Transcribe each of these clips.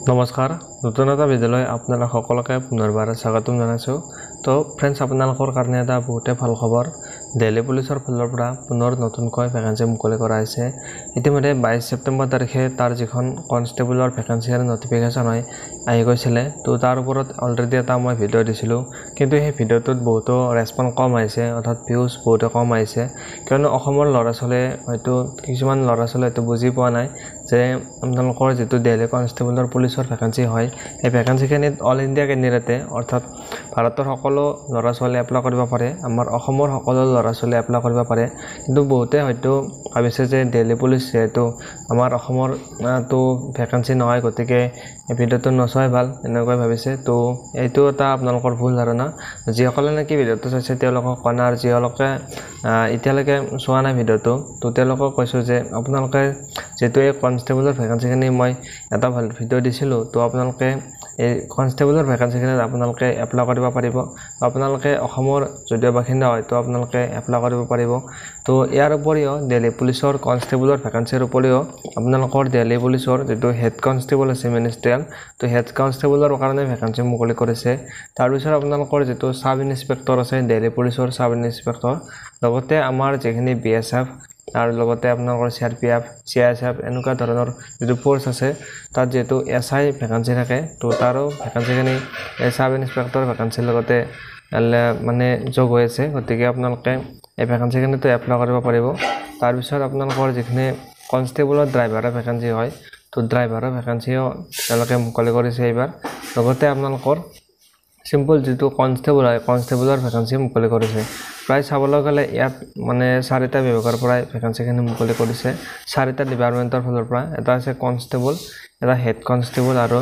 নমস্কাৰ নতুন এটা ভিডিঅ'লৈ আপোনালোক সকলোকে পুনৰবাৰ স্বাগতম জনাইছোঁ। তো ফ্ৰেণ্ডছ, আপোনালোকৰ কাৰণে এটা বহুতে ভাল খবৰ। দিল্লী পুলিচৰ ফালৰ পৰা পুনৰ নতুনকৈ ভেকেঞ্চি মুকলি কৰা হৈছে। ইতিমধ্যে 22 ছেপ্টেম্বৰ তাৰিখে তাৰ যিখন কনষ্টেবলৰ ভেকেঞ্চিৰ নটিফিকেশ্যন আহি গৈছিলে। তো তাৰ ওপৰত অলৰেডি এটা মই ভিডিঅ' দিছিলোঁ, কিন্তু সেই ভিডিঅ'টোত বহুতো ৰেছপন্স কম আহিছে, অৰ্থাৎ ভিউজ বহুতে কম আহিছে। কিয়নো অসমৰ ল'ৰা ছোৱালীয়ে হয়তো কিছুমান ল'ৰা ছোৱালীয়ে হয়তো বুজি পোৱা নাই যে আপোনালোকৰ যিটো দিল্লী কনষ্টেবলৰ পুলিচৰ ভেকেঞ্চি হয়, এই ভেকেঞ্চিখিনিত অল ইণ্ডিয়া কেণ্ডিডেটে অৰ্থাৎ ভাৰতৰ সকলো ল'ৰা ছোৱালীয়ে এপ্লাই কৰিব পাৰে, আমাৰ অসমৰ সকলো ল'ৰা ছোৱালীয়ে এপ্লাই কৰিব পাৰে। কিন্তু বহুতে হয়তো ভাবিছে যে দিল্লী পুলিচ যিহেতু আমাৰ অসমৰ তো ভেকেঞ্চি নহয়, গতিকে এই ভিডিঅ'টো নচোৱাই ভাল এনেকৈ ভাবিছে। তো এইটো এটা আপোনালোকৰ ভুল ধাৰণা। যিসকলে নেকি ভিডিঅ'টো চাইছে তেওঁলোকক কোৱা আৰু যিসকলে এতিয়ালৈকে চোৱা নাই ভিডিঅ'টো, তো তেওঁলোকক কৈছোঁ যে আপোনালোকে যিহেতু এই কনষ্টেবলৰ ভেকেঞ্চিখিনি মই এটা ভাল ভিডিঅ' দিছিলোঁ, তো আপোনালোকে এই কনষ্টেবলৰ ভেকেঞ্চিখিনিত আপোনালোকে এপ্লাই কৰিব পাৰিব। আপোনালোকে অসমৰ যদিও বাসিন্দা হয় তো আপোনালোকে এপ্লাই কৰিব পাৰিব। তো ইয়াৰ উপৰিও দিল্লী পুলিচৰ কনষ্টেবলৰ ভেকেঞ্চিৰ উপৰিও আপোনালোকৰ দিল্লী পুলিচৰ যিটো হেড কনষ্টেবল আছে মিনিষ্ট্ৰিয়েল, তো হেড কনষ্টেবলৰ কাৰণে ভেকেঞ্চি মুকলি কৰিছে। তাৰপিছত আপোনালোকৰ যিটো চাব ইনস্পেক্টৰ আছে দিল্লী পুলিচৰ চাব ইনস্পেক্টৰ, লগতে আমাৰ যিখিনি BSF আৰু লগতে আপোনালোকৰ CRPF, CISF এনেকুৱা ধৰণৰ যিটো ফ'ৰ্চ আছে, তাত যিহেতু SI ভেকেঞ্চি থাকে, তো তাৰো ভেকেঞ্চিখিনি এই চাব ইনস্পেক্টৰ ভেকেঞ্চিৰ লগতে মানে যোগ হৈ আছে। গতিকে আপোনালোকে এই ভেকেঞ্চিখিনিতো এপ্লাই কৰিব পাৰিব। তাৰপিছত আপোনালোকৰ যিখিনি কনষ্টেবলৰ ড্ৰাইভাৰৰ ভেকেঞ্চি হয়, তো ড্ৰাইভাৰৰ ভেকেঞ্চিও তেওঁলোকে মুকলি কৰিছে এইবাৰ। লগতে আপোনালোকৰ চিম্পল যিটো কনষ্টেবল হয়, কনষ্টেবলৰ ভেকেঞ্চি মুকলি কৰিছে। প্ৰায় চাবলৈ গ'লে ইয়াত মানে 4টা বিভাগৰ পৰাই ভেকেঞ্চিখিনি মুকলি কৰিছে, 4টা ডিপাৰ্টমেণ্টৰ ফালৰ পৰা। এটা আছে কনষ্টেবল, এটা হেড কনষ্টেবল আৰু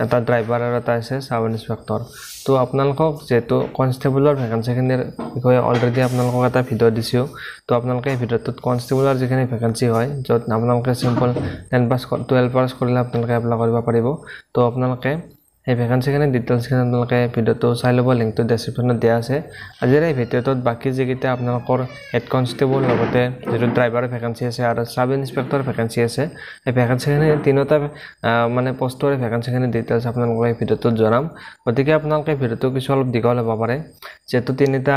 এটা ড্ৰাইভাৰ আৰু এটা আছে চাব ইনস্পেক্টৰ। তো আপোনালোকক যিহেতু কনষ্টেবলৰ ভেকেঞ্চিখিনিৰ বিষয়ে অলৰেডি আপোনালোকক এটা ভিডিঅ' দিছোঁ, তো আপোনালোকে এই ভিডিঅ'টোত কনষ্টেবলৰ যিখিনি ভেকেঞ্চি হয়, য'ত আপোনালোকে চিম্পল 12 পাছ কৰিলে আপোনালোকে এপ্লাই কৰিব পাৰিব। তো আপোনালোকে এই ভেকেঞ্চিখিনি ডিটেইলছখিনি আপোনালোকে ভিডিঅ'টো চাই ল'ব, লিংকটো ডেছক্ৰিপশ্যনত দিয়া আছে। আজিৰ এই ভিডিঅ'টোত বাকী যিকেইটা আপোনালোকৰ হেড কনষ্টেবল লগতে যিটো ড্ৰাইভাৰৰ ভেকেঞ্চি আছে আৰু চাব ইনস্পেক্টৰ ভেকেঞ্চি আছে, এই ভেকেঞ্চিখিনি তিনিওটা মানে পষ্টৰে ভেকেঞ্চিখিনি ডিটেইলছ আপোনালোকে এই ভিডিঅ'টোত জনাম। গতিকে আপোনালোকে ভিডিঅ'টো কিছু অলপ দীঘল হ'ব পাৰে, যিহেতু 3টা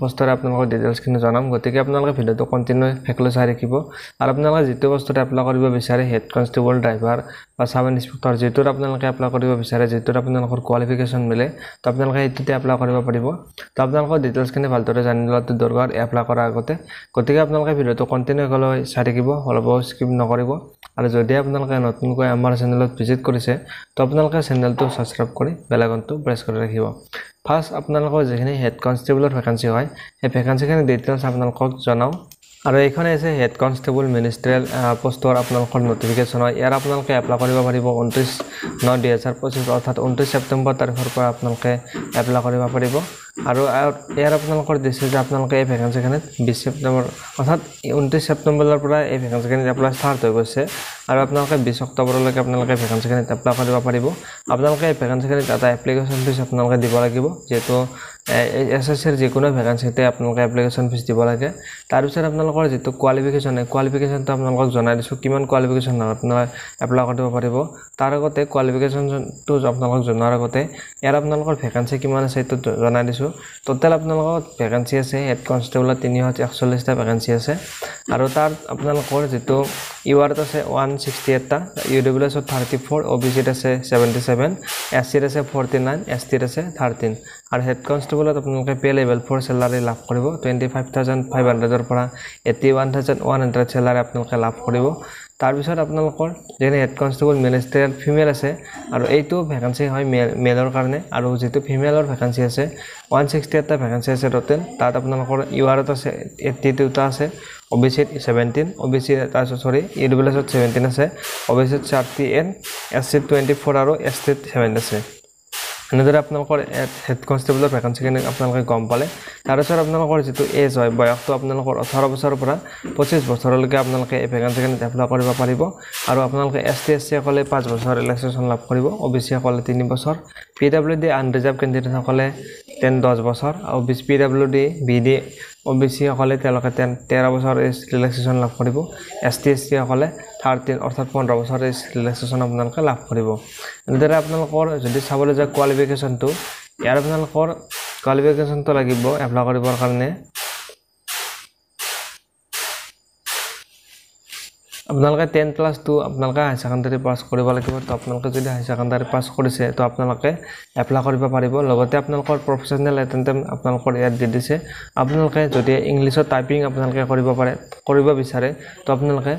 পষ্টৰে আপোনালোকৰ ডিটেইলছখিনি জনাম। গতিকে আপোনালোকে ভিডিঅ'টো কণ্টিনিউ শেষলৈ চাই ৰাখিব। আৰু আপোনালোকে যিটো পষ্টত এপ্লাই কৰিব বিচাৰে, হেড কনষ্টেবল, ড্ৰাইভাৰ বা চাব ইনস্পেক্টৰ, যিটোত আপোনালোকে এপ্লাই কৰিব বিচাৰে, যিটোত আপোনালোকৰ কোৱালিফিকেশ্যন মিলে, তো আপোনালোকে সেইটোতে এপ্লাই কৰিব পাৰিব। তো আপোনালোকৰ ডিটেইলছখিনি ভালদৰে জানি লোৱাটো দৰকাৰ এপ্লাই কৰাৰ আগতে। গতিকে আপোনালোকে ভিডিঅ'টো কণ্টিনিউ শেষলৈ চাই থাকিব, অলপো স্কিপ নকৰিব। আৰু যদি আপোনালোকে নতুনকৈ আমাৰ চেনেলত ভিজিট কৰিছে, তো আপোনালোকে চেনেলটো ছাবস্ক্ৰাইব কৰি বেল আইকনটো প্ৰেছ কৰি ৰাখিব। ফাৰ্ষ্ট আপোনালোকৰ যিখিনি হেড কনষ্টেবলৰ ভেকেঞ্চি হয়, সেই ভেকেঞ্চিখিনি ডিটেইলছ আপোনালোকক জনাওঁ। আৰু এইখনে আছে হেড কনষ্টেবল মিনিষ্ট্ৰিয়েল পষ্টৰ আপোনালোকৰ নটিফিকেশ্যন হয়। ইয়াৰ আপোনালোকে এপ্লাই কৰিব পাৰিব 29/9/2025 অৰ্থাৎ 29 ছেপ্টেম্বৰ তাৰিখৰ পৰা আপোনালোকে এপ্লাই কৰিব পাৰিব। আৰু ইয়াৰ আপোনালোকৰ দিছে যে আপোনালোকে এই ভেকেঞ্চিখিনিত 20 ছেপ্টেম্বৰ অৰ্থাৎ 29 ছেপ্টেম্বৰৰ পৰা এই ভেকেঞ্চিখিনিত এপ্লাই ষ্টাৰ্ট হৈ গৈছে। আৰু আপোনালোকে 20 অক্টোবৰলৈকে আপোনালোকে ভেকেঞ্চিখিনিত এপ্লাই কৰিব পাৰিব। আপোনালোকে এই ভেকেঞ্চিখিনিত এটা এপ্লিকেশ্যন ফিজ আপোনালোকে দিব লাগিব, যিহেতু SSCৰ যিকোনো ভেকেঞ্চিতে আপোনালোকে এপ্লিকেশ্যন ফিজ দিব লাগে। তাৰপিছত আপোনালোকৰ যিটো কোৱালিফিকেশ্যনটো আপোনালোকক জনাই দিছোঁ, কিমান কোৱালিফিকেশ্যন আপোনালোকে এপ্লাই কৰিব পাৰিব। তাৰ আগতে কোৱালিফিকেশ্যনটো আপোনালোকক জনোৱাৰ আগতে ইয়াৰ আপোনালোকৰ ভেকেঞ্চি কিমান আছে এইটো জনাই দিছোঁ। টোটেল আপোনালোকৰ ভেকেঞ্চি আছে হেড কনষ্টেবলত 341টা ভেকেঞ্চি আছে। আৰু তাত আপোনালোকৰ যিটো URত আছে 168টা, UWSত 34, OBCত আছে 77, SCত আছে 49, STত আছে 13। আৰু হেড কনষ্টেবলত আপোনালোকে পে লেভেল 4 চেলাৰী লাভ কৰিব, 25,500ৰ পৰা 81,100 চেলাৰী আপোনালোকে লাভ কৰিব। তাৰপিছত আপোনালোকৰ যিখিনি হেড কনষ্টেবল মিনিষ্ট্ৰিয়েল ফিমেল আছে, আৰু এইটো ভেকেঞ্চি হয় মেলৰ কাৰণে। আৰু যিটো ফিমেলৰ ভেকেঞ্চি আছে 168টা ভেকেঞ্চি আছে টোটেল। তাত আপোনালোকৰ URত আছে 82টা আছে, OBCত 17, UWSত 17 আছে, OBCত 38, SCত 24 আৰু STত 7 আছে। এনেদৰে আপোনালোকৰ হেড কনষ্টেবলৰ ভেকেঞ্চিখিনি আপোনালোকে গম পালে। তাৰপিছত আপোনালোকৰ যিটো এজ হয়, বয়সটো আপোনালোকৰ 18 বছৰৰ পৰা 25 বছৰলৈকে আপোনালোকে এই ভেকেঞ্চিখিনিত এপ্লাই কৰিব পাৰিব। আৰু আপোনালোকে ST SC সকলে 5 বছৰ ৰিলেক্সেশ্যন লাভ কৰিব, OBC সকলে 3 বছৰ, PWD আনৰিজাৰ্ভ কেণ্ডিডেটসকলে 10 10 বছৰ OBC PWD BD OBC সকলে তেওঁলোকে 13 বছৰ এজ ৰিলেক্সেশ্যন লাভ কৰিব ST SC সকলে 13 অৰ্থাৎ 15 বছৰ এজ ৰিলেক্সেশ্যন আপোনালোকে লাভ কৰিব এনেদৰে আপোনালোকৰ যদি চাবলৈ যায় কোৱালিফিকেশ্যনটো ইয়াৰ আপোনালোকৰ কোৱালিফিকেশ্যনটো লাগিব এপ্লাই কৰিবৰ কাৰণে আপোনালোকে 10+2 আপোনালোকে হাই সেকেন্ডাৰী পাস কৰিব লাগিব তো আপোনালোকে যদি হাই সেকেন্ডাৰী পাস কৰিছে তো আপোনালোকে এপ্লাই কৰিব পাৰিব লগতে আপোনালোকৰ প্ৰফেশনাল এটেন্ডেন্ট আপোনালোকৰ ইয়াত দি দিছে আপোনালোকে যদি ইংলিশত টাইপিং আপোনালোকে কৰিব বিচাৰে তো আপোনালোকে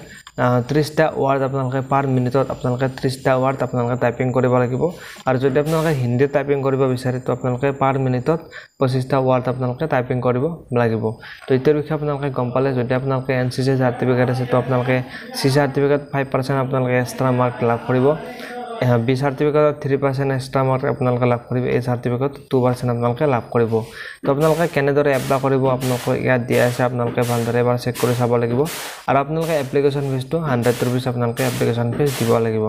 30টা ওয়াৰ্ড আপোনালোকে পাৰ মিনিটত আপোনালোকে 30টা ওয়াৰ্ড আপোনালোকে টাইপিং কৰিব লাগিব আৰু যদি আপোনালোকে হিন্দী টাইপিং কৰিব বিচাৰে তো আপোনালোকে পাৰ মিনিটত 25টা ওয়াৰ্ড আপোনালোকে টাইপিং কৰিব লাগিব তো ইটোৰ বিষয়ে আপোনালোকে গম পালে যদি আপোনালোকে NCC সাৰ্টিফিকেট আছে তো আপোনালোকে C সাৰ্টিফিকেট 5% আপোনালোকে এক্সট্ৰা মাৰ্ক লাভ কৰিব B সাৰ্টিফিকেট 3% এক্সট্ৰা মাৰ্ক আপোনালোকে লাভ কৰিব A সাৰ্টিফিকেট 2% আপোনালোকে লাভ কৰিব তো আপোনালোকে কেনেদৰে এপ্লাই কৰিব আপোনালোকে ইয়াত দিয়া আছে আপোনালোকে ভালদৰে এবাৰ চেক কৰি চাব লাগিব আৰু আপোনালোকে এপ্লিকেশন ফিজটো 100 rupees আপোনালোকে এপ্লিকেশন ফিজ দিব লাগিব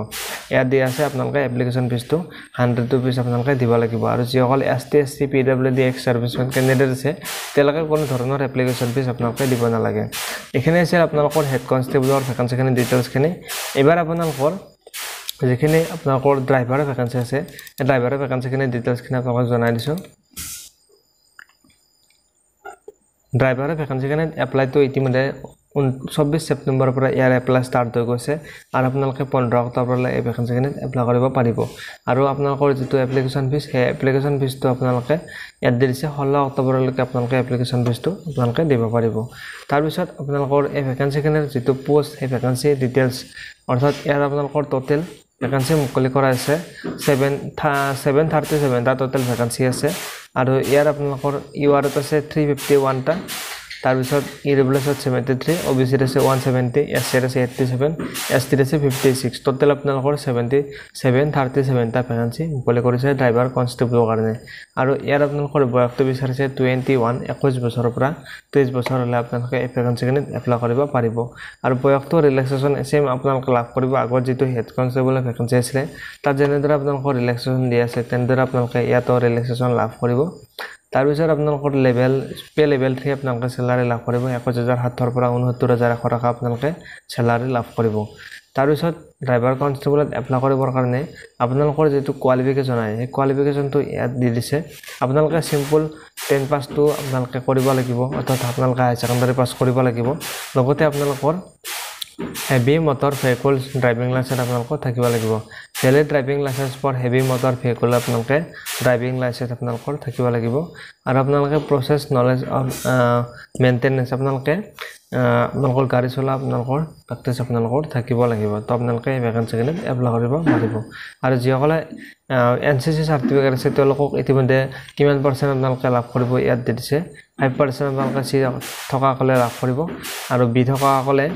ইয়াত দিয়া আছে আপোনালোকে এপ্লিকেশন ফিজটো 100 rupees আপোনালোকে দিব লাগিব আৰু যিসকল ST SC PWD ex servicemen candidate আছে তেওঁলোকে কোনো ধৰণৰ এপ্লিকেশন ফিজ আপোনালোকে দিব নালাগে এখানে আছে আপোনালোকৰ হেড কনষ্টেবলৰ ভ্যাকেন্সিখিনি ডিটেইলছখিনি এবাৰ আপোনালোকৰ যেখানে আপোনালোকৰ ড্ৰাইভাৰৰ ভ্যাকেন্সি আছে এই ড্ৰাইভাৰৰ ভ্যাকেন্সিখিনি ডিটেইলছখিনি আপোনালোকক জনাই দিছো ড্ৰাইভাৰৰ ভ্যাকেন্সিখিনি এপ্লাইটো ইতিমধ্যে 24 সেপ্টেম্বৰৰ পৰা ইয়াৰ এপ্লাই ষ্টাৰ্ট হৈ গৈছে আৰু আপোনালোকে 15 অক্টোবৰলৈ এই ভ্যাকেন্সিখিনি এপ্লাই কৰিব পাৰিব আৰু আপোনালোকৰ যেটো এপ্লিকেশন ফিজ হে এপ্লিকেশন ফিজটো আপোনালোকে ইয়াত দিছে 16 অক্টোবৰলৈকে আপোনালোকে এপ্লিকেশন ফিজটো আপোনালোকে দিব পাৰিব তাৰ পিছত আপোনালোকৰ এই ভ্যাকেন্সিখিনিৰ যেটো পোষ্ট এই ভ্যাকেন্সি ডিটেইলছ অৰ্থাৎ ইয়াৰ আপোনালোকৰ টোটাল ভ্যাকেন্সি মুকলি কৰা আছে 737 টা টোটাল ভ্যাকেন্সি আছে আৰু ইয়াৰ আপোনালোকৰ ইউআৰত আছে 351 টা তাৰ পিছত ইৰেগুলাৰ 73 OBC আছে 170 SC আছে 87 ST আছে 56 টোটাল আপোনালোকৰ 37 টা ভ্যাকেন্সি মুকলি কৰিছে ড্ৰাইভাৰ কনষ্টেবলৰ কাৰণে আৰু ইয়াৰ আপোনালোকৰ বয়সটো বিচাৰিছে 21 বছৰৰ পৰা 23 বছৰলৈ আপোনালোকে এই ভ্যাকেন্সিখিনি এপ্লাই কৰিব পাৰিব আৰু বয়সটো ৰিলেক্সেশ্যন সেম আপোনালোকে লাভ কৰিব আগত যেটো হেড কনষ্টেবলৰ ভ্যাকেন্সি আছিল তাত যেনেদৰে আপোনালোকৰ ৰিলেক্সেশ্যন দি আছে তেনেদৰে আপোনালোকে ইয়াতো ৰিলেক্সেশ্যন লাভ কৰিব তাৰ পিছত আপোনালোকৰ পে লেভেল 3 আপোনালোকে স্যালাৰি লাভ কৰিব 21700 পৰা 69100 টকা আপোনালোকে স্যালাৰি লাভ কৰিব তাৰ পিছত ড্ৰাইভাৰ কনষ্টেবলত এপ্লাই কৰিবৰ কাৰণে আপোনালোকৰ যেটো কোৱালিফিকেশ্যন আছে এই কোৱালিফিকেশ্যনটো ইয়াত দি দিছে আপোনালোকে সিম্পল 10 পাছটো আপোনালোকে কৰিব লাগিব অৰ্থাৎ আপোনালোকে হাই সেকেন্ডাৰী পাছ কৰিব লাগিব লগতে আপোনালোকৰ heavy motor vehicle driving licence আপোনালোকৰ থাকিব লাগিব valid driving licence for heavy motor vehicle আপোনালোকে ড্ৰাইভিং লাইসেন্স আপোনালোকৰ থাকিব লাগিব আৰু আপোনালোকে প্ৰসেস নলেজ অফ মেইনটেনেন্স আপোনালোকে আপোনালোকৰ গাড়ী চলা আপোনালোকৰ প্ৰেক্টিছ আপোনালোকৰ থাকিব লাগিব তো আপোনালোকে এই ভ্যাকেন্সিখিনি এপ্লাই কৰিব পাৰিব আৰু যিসকলে NCC সাৰ্টিফিকেট আছে তেওঁলোকক ইতিমধ্যে কিমান পাৰ্চেন্ট আপোনালোকে লাভ কৰিব ইয়াত দিছে 5% আপোনালোকে C থকাসকলে লাভ কৰিব আৰু B থকাসকলে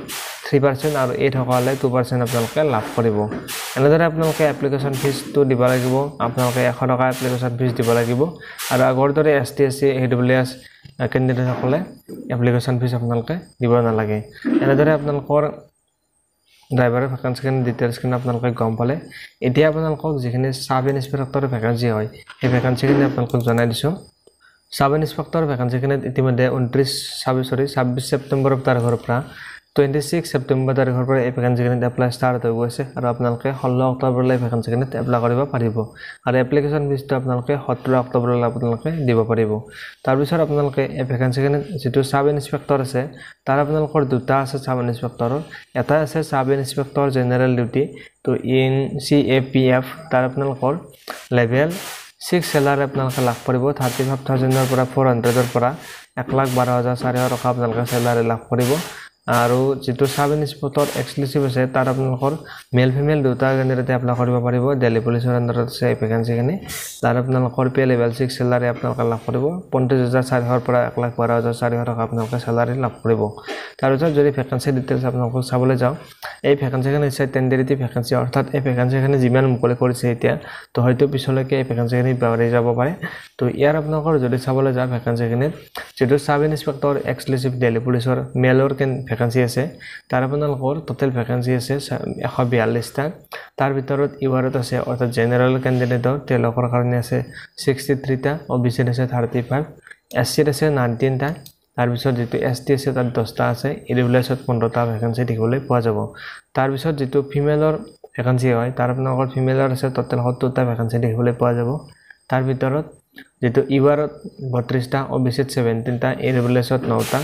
3% আৰু A থকাসকলে 2% আপোনালোকে লাভ কৰিব এনেদৰে আপোনালোকে এপ্লিকেশন ফিজটো দিব লাগিব আপোনালোকে 100 টকা এপ্লিকেশন ফিজ দিব লাগিব আৰু আগৰ দৰে ST SC AWS কেণ্ডিডেট সকলে এপ্লিকেশন ফিজ আপোনালোকে দিব নালাগে এনেদৰে আপোনালোকৰ ড্ৰাইভাৰৰ ভ্যাকেন্সিখিনি ডিটেইলছখিনি আপোনালোকে গম পালে এতিয়া আপোনালোকক যিখিনি সাব ইন্সপেক্টৰৰ ভ্যাকেন্সি হয় এই ভ্যাকেন্সিখিনি আপোনালোকক জনাই দিছো সাব ইন্সপেক্টৰ ভ্যাকেন্সিখিনি ইতিমধ্যে 26 সেপ্টেম্বৰৰ তাৰিখৰ পৰা 26 সেপ্টেম্বৰ তাৰিখৰ পৰা এই ভ্যাকেন্সিখিনি এপ্লাই ষ্টাৰ্ট হৈ গৈছে আৰু আপোনালোকে 16 অক্টোবৰলৈ ভ্যাকেন্সিখিনি এপ্লাই কৰিব পাৰিব আৰু এপ্লিকেশন ফিজটো আপোনালোকে 17 অক্টোবৰলৈ আপোনালোকে দিব পাৰিব তাৰ পিছত আপোনালোকে এই ভ্যাকেন্সিখিনি যেটো সাব ইন্সপেক্টৰ আছে তাৰ আপোনালোকৰ দুটা আছে সাব ইন্সপেক্টৰৰ এটা আছে সাব ইন্সপেক্টৰ জেনাৰেল ডিউটি তো ইন CAPF তাৰ আপোনালোকৰ লেভেল 6 স্যালাৰি আপোনালোকে লাভ কৰিব 35000 ৰ পৰা 400 ৰ পৰা 1,12,400 টকা আপোনালোকে স্যালাৰি লাভ কৰিব আৰু যেটো সাব ইন্সপেক্টৰ এক্সক্লুসিভ আছে তাৰ আপোনালোকৰ মেল ফিমেল দুটা কেণ্ডিডেট এপ্লাই কৰিব পাৰিব দিল্লী পুলিচৰ আন্ডাৰত আছে এই ভ্যাকেন্সিখিনি তাৰ আপোনালোকৰ পে লেভেল 6 স্যালাৰি আপোনালোকে লাভ কৰিব 25400 ৰ পৰা 1,12,400 টকা আপোনালোকে স্যালাৰি লাভ কৰিব তাৰ পিছত যদি ভ্যাকেন্সি ডিটেইলছ আপোনালোকক চাবলৈ যাও এই ভ্যাকেন্সিখিনি আছে টেন্ডাৰিটি ভ্যাকেন্সি অৰ্থাৎ এই ভ্যাকেন্সিখিনি যিমান মুকলি কৰিছে এতিয়া তো হয়তো পিছলৈকে এই ভ্যাকেন্সিখিনি বাঢ়ি যাব পাৰে তো ইয়াৰ আপোনালোকৰ যদি চাবলৈ যাও ভ্যাকেন্সিখিনি যেটো সাব ইন্সপেক্টৰ এক্সক্লুসিভ দিল্লী পুলিচৰ মেলৰ ভ্যাকেন্সি আছে তাৰ আপোনালোকৰ টোটাল ভ্যাকেন্সি আছে 142টা তাৰ ভিতৰত ইউআৰত আছে অৰ্থাৎ জেনাৰেল ক্যান্ডিডেটৰ তেওঁলোকৰ কাৰণে আছে 63টা OBC আছে 35 SC আছে 19টা তাৰ পিছত যেটো ST আছে তাত 10টা আছে ইৰেগুলাৰছত 15টা ভ্যাকেন্সি দেখিবলৈ পোৱা যাব তাৰ পিছত যেটো ফিমেলৰ ভ্যাকেন্সি হয় তাৰ আপোনালোকৰ ফিমেলৰ আছে টোটাল 70টা ভ্যাকেন্সি দেখিবলৈ পোৱা যাব তাৰ ভিতৰত যেটো ইউআৰত 32টা OBC 17টা ইৰেগুলাৰছত 9টা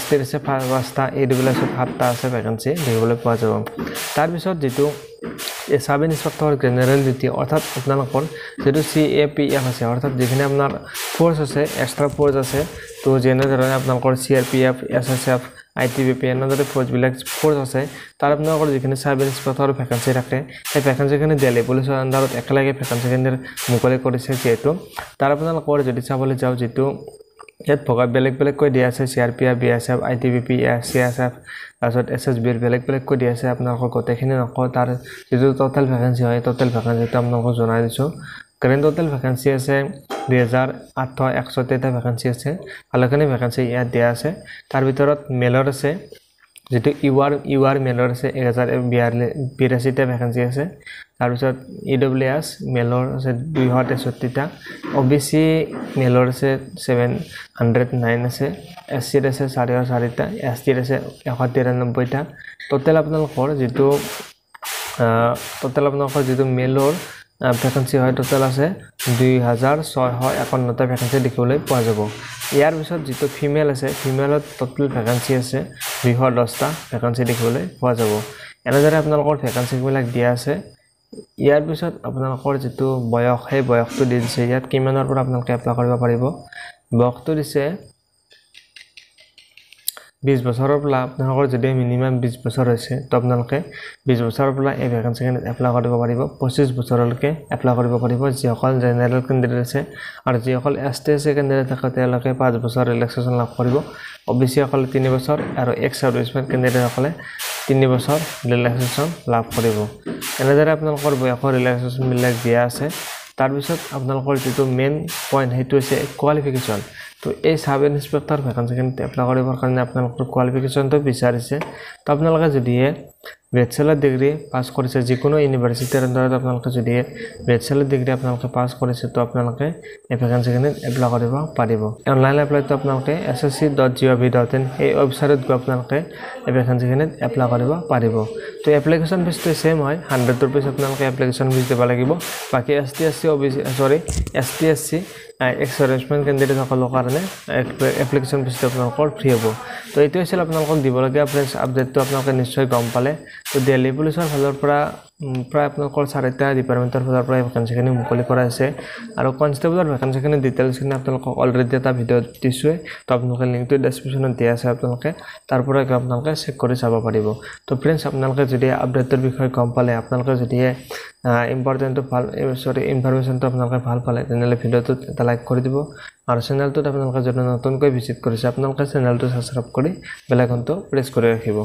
ST আছে 5টা ইৰেগুলাৰছত 7টা আছে ভ্যাকেন্সি দেখিবলৈ পোৱা যাব তাৰ পিছত যেটো সাব ইন্সপেক্টৰ জেনাৰেল ডিউটি অৰ্থাৎ আপোনালোকৰ যেটো CAPF আছে অৰ্থাৎ যেখানে আপোনাৰ ফোৰ্স আছে এক্সট্ৰা ফোৰ্স আছে তো জেনাৰেল আপোনালোকৰ CRPF SSF ITBP এনেদৰে ফোৰ্স আছে তাৰ আপোনালোকৰ যেখানে সাব ইন্সপেক্টৰ ভ্যাকেন্সি থাকে এই ভ্যাকেন্সিখিনি দিল্লী পুলিচৰ আন্ডাৰত একেলগে ভ্যাকেন্সিখিনি মুকলি কৰিছে যেটো তাৰ আপোনালোকৰ যদি চাবলৈ যাও যেটো ইয়াত ভগা বেলেগ কৈ দিয়া আছে CRPF BSF ITBP CSF তাৰছত SSB বেলেগ কৈ দিয়া আছে আপোনালোকৰ গোটেইখিনি নকও তাৰ যেটো টোটাল ভ্যাকেন্সি হয় টোটাল ভ্যাকেন্সিটো আপোনালোকক জনাই দিছো কারেন্ট টোটাল ভ্যাকেন্সি আছে 2863টা ভ্যাকেন্সি আছে আলোকনি ভ্যাকেন্সি ইয়াত দিয়া আছে তাৰ ভিতৰত মেলৰ আছে যেটো ইউআৰ মেলৰ আছে 1082টা ভ্যাকেন্সি আছে তাৰ পিছত EWS মেলৰ আছে 263টা OBC মেলৰ আছে 709 আছে SC আছে 404টা ST আছে 193টা টোটাল আপোনালোকৰ যেটো মেলৰ ভ্যাকেন্সি হয় টোটাল আছে 2651টা ভ্যাকেন্সি দেখিবলৈ পোৱা যাব ইয়াৰ পিছত যেটো ফিমেল আছে ফিমেলত টোটাল ভ্যাকেন্সি আছে 210টা ভ্যাকেন্সি দেখিবলৈ পোৱা যাব এনেদৰে আপোনালোকৰ ভ্যাকেন্সি বিলাক দিয়া আছে ইয়াৰ পিছত আপোনালোকৰ যেটো বয়স সেই বয়সটো দিছে ইয়াত কিমানৰ পৰা আপোনালোকে এপ্লাই কৰিব পাৰিব বয়সটো দিছে 20 বছৰৰ পৰা আপোনালোকৰ যদি মিনিমাম 20 বছৰ হৈছে তো আপোনালোকে 20 বছৰৰ পৰা এই ভ্যাকেন্সিখিনি এপ্লাই কৰিব পাৰিব 25 বছৰলৈকে এপ্লাই কৰিব পাৰিব যিসকল জেনাৰেল ক্যান্ডিডেট আছে আৰু যিসকল ST ক্যান্ডিডেট থাকে তেওঁলোকে 5 বছৰ ৰিলেক্সেশন লাভ কৰিব OBC সকলে 3 বছৰ আৰু এক্স সাৰ্ভিসমেন ক্যান্ডিডেট সকলে 3 বছৰ ৰিলেক্সেশন লাভ কৰিব এনেদৰে আপোনালোকৰ বয়সৰ ৰিলেক্সেশন বিলাক দিয়া আছে তাৰ পিছত আপোনালোকৰ যেটো মেইন পইণ্ট হেতু আছে কোৱালিফিকেশন তো এই সাব ইন্সপেক্টৰ ভ্যাকেন্সিখিনি এপ্লাই কৰিবৰ কাৰণে আপোনালোকৰ কোৱালিফিকেশনটো বিচাৰিছে তো আপোনালোকে যদি ব্যাচেলাৰ ডিগ্ৰী পাস কৰিছে যিকোনো ইউনিভাৰ্সিটিৰ আন্ডাৰত আপোনালোকে যদি ব্যাচেলাৰ ডিগ্ৰী আপোনালোকে পাস কৰিছে তো আপোনালোকে এই ভ্যাকেন্সিখিনি এপ্লাই কৰিব পাৰিব অনলাইন এপ্লাইটো আপোনালোকে ssc.gov.in এই ওয়েবসাইটত গৈ আপোনালোকে এই ভ্যাকেন্সিখিনি এপ্লাই কৰিব পাৰিব তো এপ্লিকেশন ফিছটো সেম হয় 100 रुपीस আপোনালোকে এপ্লিকেশন ফিছ দিব লাগিব বাকি ST/SC এক্স সাৰ্ভিসমেন ক্যান্ডিডেট সকলৰ কাৰণে এপ্লিকেশন ফিছটো আপোনালোকৰ ফ্ৰী হ'ব তো এইটো আছিল আপোনালোকক দিবলগীয়া ফ্ৰেন্ডছ আপডেটটো আপোনালোকে নিশ্চয় গম পালে তো দিল্লী পুলিচৰ ফালৰ পৰা প্ৰায় আপোনালোকৰ 4টা ডিপাৰ্টমেন্টৰ ফালৰ পৰা ভ্যাকেন্সিখিনি মুকলি কৰা আছে আৰু কনষ্টেবলৰ ভ্যাকেন্সিখিনি ডিটেইলছখিনি আপোনালোকক অলৰেডি এটা ভিডিও দিছো তো আপোনালোকে লিংকটো ডেসক্ৰিপচনত দিয়া আছে আপোনালোকে তাৰ পৰা আপোনালোকে চেক কৰি চাব পাৰিব তো ফ্ৰেন্ডছ আপোনালোকে যদি আপডেটৰ বিষয়ে গম পালে আপোনালোকে যদি ইম্পৰ্টেন্টটো ভাল ইনফৰমেশনটো আপোনালোকে ভাল পালে তেনেহলে ভিডিওটো এটা লাইক কৰি দিব আৰু চেনেলটো আপোনালোকে যদি নতুনকৈ ভিজিট কৰিছে আপোনালোকে চেনেলটো সাবস্ক্ৰাইব কৰি বেল আইকনটো প্ৰেছ কৰি ৰাখিব